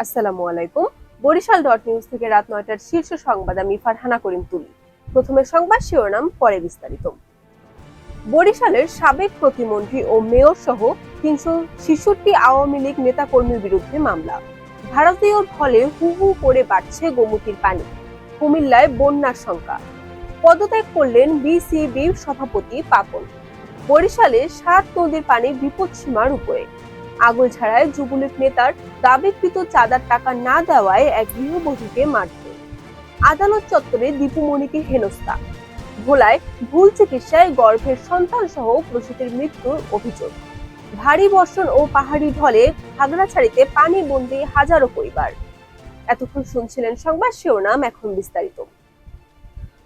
আসসালামু আলাইকুম। Barishal dot news থেকে রাত ৯টার শীর্ষ সংবাদ আমি ফারহানা করিম তুলি। প্রথমে সংবাদ শিরোনাম, পরে বিস্তারিত। বরিশালের সাবেক প্রতিমন্ত্রী ও মেয়র সহ ৩৬৬ আওয়ামী লীগ নেতাকর্মীর বিরুদ্ধে মামলা। ভারতীয় ঢলে হু হু করে বাড়ছে গোমতীর পানি। কুমিল্লায় বন্যার শঙ্কা। পদত্যাগ করলেন বিসিবি সভাপতি পাপন। বরিশালে ৭ নদীর পানি বিপদসীমার উপরে। আগৈলঝাড়ায় যুবলীগ নেতার দাবিকৃত চাঁদার টাকা না দেওয়ায় এক গৃহবধূকে মারধর। আদালত চত্বরে দীপুমণিকে হেনস্থা। ভোলায় ভুল চিকিৎসায় গর্ভের সন্তান সহ প্রসূতির মৃত্যুর অভিযোগ। ভারী বর্ষণ ও পাহাড়ি ঢলে খাগড়াছড়িতে পানি বন্দী হাজারো পরিবার। এতক্ষণ শুনছিলেন সংবাদ শিরোনাম, এখন বিস্তারিত।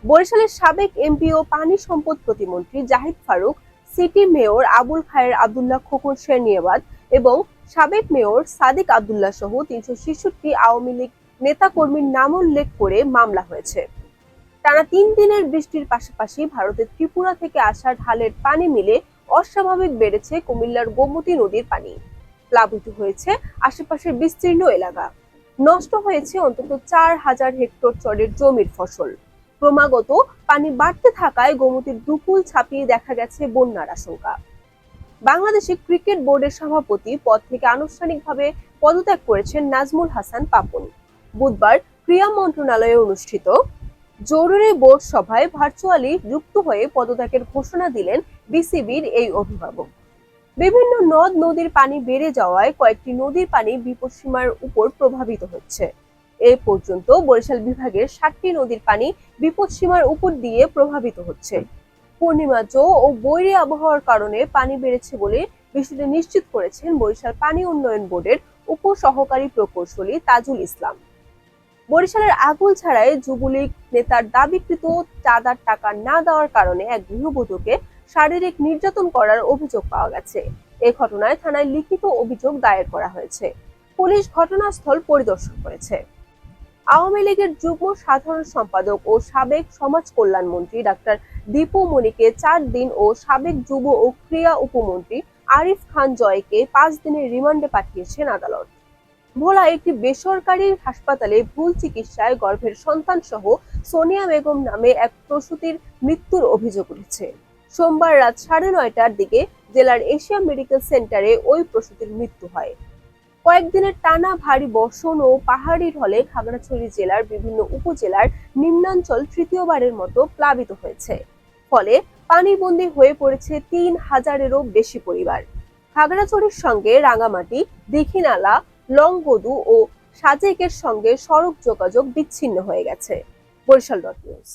বরিশালের সাবেক এমপি ও পানি সম্পদ প্রতিমন্ত্রী জাহিদ ফারুক, সিটি মেয়র আবুল খায়ের আব্দুল্লাহ খোকন শেরনিয়াবাদ এবং সাবেক মেয়র সাদিক আব্দুল্লাহ সহ ৩৬৬ আওয়ামী লীগ নেতাকর্মীর নাম উল্লেখ করে মামলা হয়েছে। টানা ৩ দিনের বৃষ্টির পাশাপাশি ভারতের ত্রিপুরা থেকে আসা ঢালের পানি মিলে অস্বাভাবিক বেড়েছে কুমিল্লার গোমতী নদীর পানি। প্লাবিত হয়েছে আশেপাশের বিস্তীর্ণ এলাকা। নষ্ট হয়েছে অন্তত ৪,০০০ হেক্টর চরের জমির ফসল। ক্রমাগত পানি বাড়তে থাকায় গোমতীর দুকুল ছাপিয়ে দেখা গেছে বন্যার আশঙ্কা। বাংলাদেশে ক্রিকেট বোর্ডের সভাপতি পদ থেকে আনুষ্ঠানিকভাবে পদত্যাগ করেছেন নাজমুল হাসান পাপন। বুধবার ক্রীড়া মন্ত্রণালয়ে অনুষ্ঠিত জরুরি বোর্ড সভায় ভার্চুয়ালি যুক্ত হয়ে পদত্যাগের ঘোষণা দিলেন বিসিবির এই অভিভাবক। বিভিন্ন নদ নদীর পানি বেড়ে যাওয়ায় কয়েকটি নদীর পানি বিপদসীমার উপর প্রভাবিত হচ্ছে। এ পর্যন্ত বরিশাল বিভাগের ৭টি নদীর পানি বিপদসীমার উপর দিয়ে প্রভাবিত হচ্ছে। পূর্ণিমা জো ও বৈরী আবহাওয়ার কারণে পানি বেড়েছে বলে বিষয়টি নিশ্চিত করেছেন বরিশাল পানি উন্নয়ন বোর্ডের উপ সহকারী প্রকৌশলী তাজুল ইসলাম। বরিশালের আগৈলঝাড়ায় যুবলীগ নেতার দাবিকৃত চাঁদার টাকা না দেওয়ার কারণে এক গৃহবধূকে শারীরিক নির্যাতন করার অভিযোগ পাওয়া গেছে। এ ঘটনায় থানায় লিখিত অভিযোগ দায়ের করা হয়েছে। পুলিশ ঘটনাস্থল পরিদর্শন করেছে। আওয়ামী লীগের যুগ্ম সাধারণ সম্পাদক ও সাবেক সমাজ কল্যাণ মন্ত্রী ডাক্তার দীপুমণিকে ৪ দিন ও সাবেক যুব ও ক্রীড়া উপমন্ত্রী আরিফ খান জয়কে ৫ দিনের রিমান্ডে পাঠিয়েছেন আদালত। ভোলা একটি বেসরকারি হাসপাতালে ভুল চিকিৎসায় গর্ভের সন্তান সহ সোনিয়া বেগম নামে এক প্রসূতির মৃত্যুর অভিযোগ উঠেছে। সোমবার রাত ৯:৩০টার দিকে জেলার এশিয়া মেডিকেল সেন্টারে ওই প্রসূতির মৃত্যু হয়। কয়েকদিনের টানা ভারী বর্ষণ ও পাহাড়ি ঢলে খাগড়াছড়ি জেলার বিভিন্ন উপজেলার নিম্নাঞ্চল তৃতীয়বারের মতো প্লাবিত হয়েছে। ফলে পানিবন্দী হয়ে পড়েছে ৩,০০০-এরও বেশি পরিবার। খাগড়াছড়ির সঙ্গে রাঙামাটি, দীঘিনালা, লংগদু ও সাজেকের সঙ্গে সড়ক যোগাযোগ বিচ্ছিন্ন হয়ে গেছে। Barishal dot news.